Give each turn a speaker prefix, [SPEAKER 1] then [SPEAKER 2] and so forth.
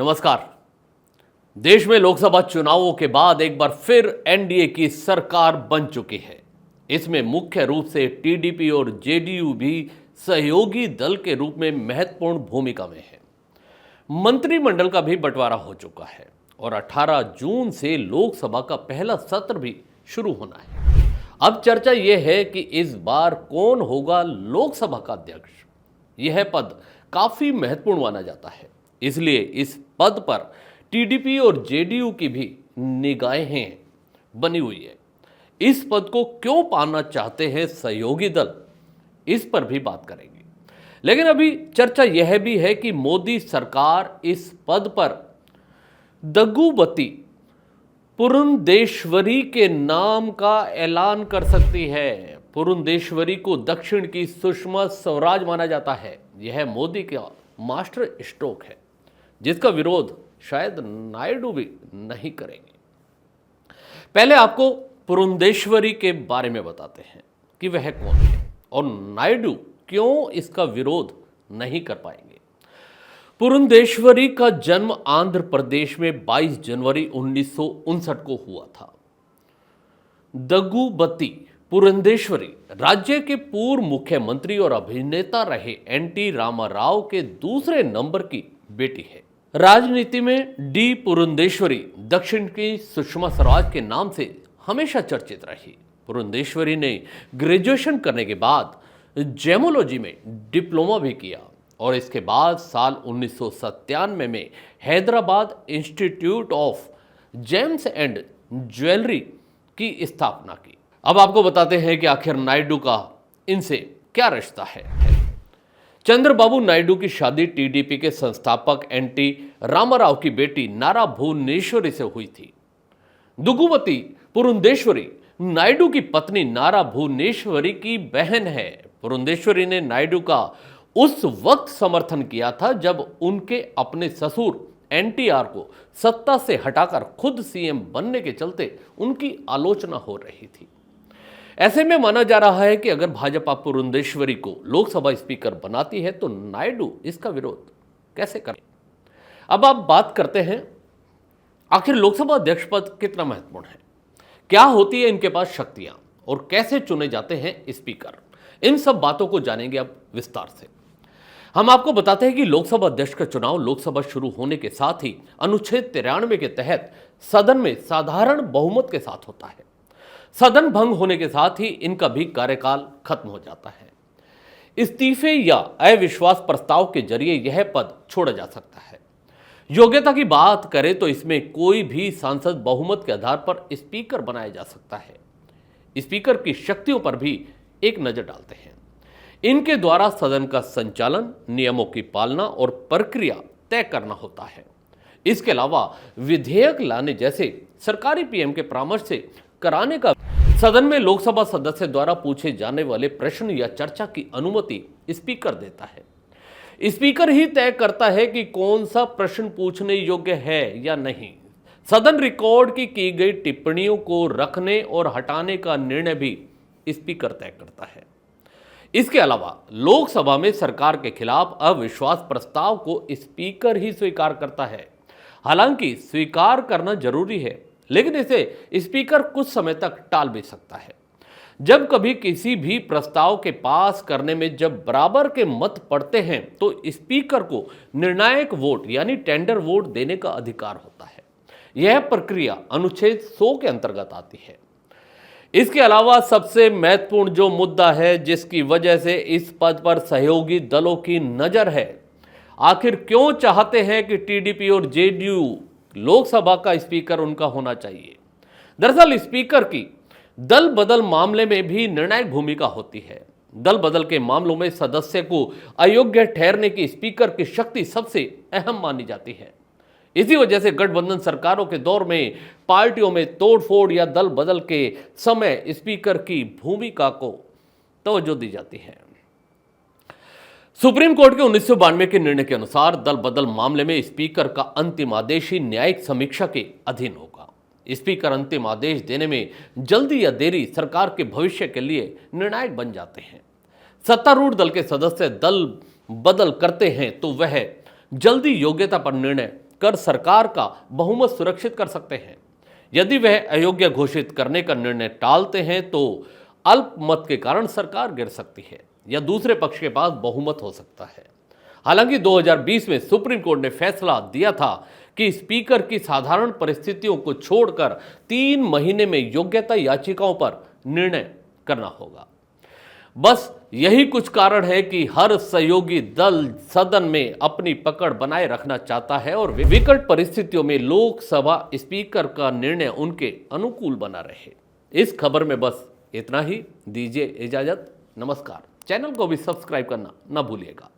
[SPEAKER 1] नमस्कार। देश में लोकसभा चुनावों के बाद एक बार फिर एनडीए की सरकार बन चुकी है। इसमें मुख्य रूप से टीडीपी और जेडीयू भी सहयोगी दल के रूप में महत्वपूर्ण भूमिका में है। मंत्रिमंडल का भी बंटवारा हो चुका है और 18 जून से लोकसभा का पहला सत्र भी शुरू होना है। अब चर्चा यह है कि इस बार कौन होगा लोकसभा का अध्यक्ष। यह पद काफी महत्वपूर्ण माना जाता है, इसलिए इस पद पर टीडीपी और जेडीयू की भी निगाहें बनी हुई है। इस पद को क्यों पाना चाहते हैं सहयोगी दल, इस पर भी बात करेंगे। लेकिन अभी चर्चा यह भी है कि मोदी सरकार इस पद पर दग्गुबती पुरंदेश्वरी के नाम का ऐलान कर सकती है। पुरंदेश्वरी को दक्षिण की सुषमा स्वराज माना जाता है। यह मोदी का मास्टर स्ट्रोक है, जिसका विरोध शायद नायडू भी नहीं करेंगे। पहले आपको पुरंदेश्वरी के बारे में बताते हैं कि वह कौन है और नायडू क्यों इसका विरोध नहीं कर पाएंगे। पुरंदेश्वरी का जन्म आंध्र प्रदेश में 22 जनवरी 1959 को हुआ था। दग्गुबती पुरंदेश्वरी राज्य के पूर्व मुख्यमंत्री और अभिनेता रहे एनटी रामाराव के दूसरे नंबर की बेटी है। राजनीति में डी पुरंदेश्वरी दक्षिण की सुषमा स्वराज के नाम से हमेशा चर्चित रही। पुरंदेश्वरी ने ग्रेजुएशन करने के बाद जेमोलॉजी में डिप्लोमा भी किया और इसके बाद साल 1997 में Hyderabad institute of James and jewellery की स्थापना की। अब आपको बताते हैं कि आखिर नायडू का इनसे क्या रिश्ता है। चंद्रबाबू नायडू की शादी टीडीपी के संस्थापक एनटी रामाराव की बेटी नारा भुवनेश्वरी से हुई थी। दग्गुबती पुरंदेश्वरी नायडू की पत्नी नारा भुवनेश्वरी की बहन है। पुरंदेश्वरी ने नायडू का उस वक्त समर्थन किया था जब उनके अपने ससुर एनटीआर को सत्ता से हटाकर खुद सीएम बनने के चलते उनकी आलोचना हो रही थी। ऐसे में माना जा रहा है कि अगर भाजपा पुरंदेश्वरी को लोकसभा स्पीकर बनाती है तो नायडू इसका विरोध कैसे करें। अब आप बात करते हैं आखिर लोकसभा अध्यक्ष पद कितना महत्वपूर्ण है, क्या होती है इनके पास शक्तियां और कैसे चुने जाते हैं स्पीकर। इन सब बातों को जानेंगे अब विस्तार से। हम आपको बताते हैं कि लोकसभा अध्यक्ष का चुनाव लोकसभा शुरू होने के साथ ही अनुच्छेद 93 के तहत सदन में साधारण बहुमत के साथ होता है। सदन भंग होने के साथ ही इनका भी कार्यकाल खत्म हो जाता है। इस्तीफे या अविश्वास प्रस्ताव के जरिए यह पद छोड़ा जा सकता है। योग्यता की बात करें तो इसमें कोई भी सांसद बहुमत के आधार पर स्पीकर बनाया जा सकता है। स्पीकर की शक्तियों पर भी एक नजर डालते हैं। इनके द्वारा सदन का संचालन, नियमों की पालना और प्रक्रिया तय करना होता है। इसके अलावा विधेयक लाने जैसे सरकारी पीएम के परामर्श से कराने का सदन में लोकसभा सदस्य द्वारा पूछे जाने वाले प्रश्न या चर्चा की अनुमति स्पीकर देता है। स्पीकर ही तय करता है कि कौन सा प्रश्न पूछने योग्य है या नहीं। सदन रिकॉर्ड की गई टिप्पणियों को रखने और हटाने का निर्णय भी स्पीकर तय करता है। इसके अलावा लोकसभा में सरकार के खिलाफ अविश्वास प्रस्ताव को स्पीकर ही स्वीकार करता है। हालांकि स्वीकार करना जरूरी है, लेकिन इसे स्पीकर कुछ समय तक टाल भी सकता है। जब कभी किसी भी प्रस्ताव के पास करने में जब बराबर के मत पड़ते हैं तो स्पीकर को निर्णायक वोट यानी टेंडर वोट देने का अधिकार होता है। यह प्रक्रिया अनुच्छेद 100 के अंतर्गत आती है। इसके अलावा सबसे महत्वपूर्ण जो मुद्दा है जिसकी वजह से इस पद पर सहयोगी दलों की नजर है, आखिर क्यों चाहते हैं कि टीडीपी और जेडीयू लोकसभा का स्पीकर उनका होना चाहिए। दरअसल स्पीकर की दल बदल मामले में भी निर्णायक भूमिका होती है। दल बदल के मामलों में सदस्य को अयोग्य ठहरने की स्पीकर की शक्ति सबसे अहम मानी जाती है। इसी वजह से गठबंधन सरकारों के दौर में पार्टियों में तोड़फोड़ या दल बदल के समय स्पीकर की भूमिका को तवज्जो दी जाती है। सुप्रीम कोर्ट के 1992 के निर्णय के अनुसार दल बदल मामले में स्पीकर का अंतिम आदेश ही न्यायिक समीक्षा के अधीन होगा। स्पीकर अंतिम आदेश देने में जल्दी या देरी सरकार के भविष्य के लिए निर्णायक बन जाते हैं। सत्तारूढ़ दल के सदस्य दल बदल करते हैं तो वह जल्दी योग्यता पर निर्णय कर सरकार का बहुमत सुरक्षित कर सकते हैं। यदि वह अयोग्य घोषित करने का निर्णय टालते हैं तो अल्पमत के कारण सरकार गिर सकती है या दूसरे पक्ष के पास बहुमत हो सकता है। हालांकि 2020 में सुप्रीम कोर्ट ने फैसला दिया था कि स्पीकर की साधारण परिस्थितियों को छोड़कर 3 महीने में योग्यता याचिकाओं पर निर्णय करना होगा। बस यही कुछ कारण है कि हर सहयोगी दल सदन में अपनी पकड़ बनाए रखना चाहता है और विकट परिस्थितियों में लोकसभा स्पीकर का निर्णय उनके अनुकूल बना रहे। इस खबर में बस इतना ही। दीजिए इजाजत। नमस्कार। चैनल को भी सब्सक्राइब करना न भूलिएगा।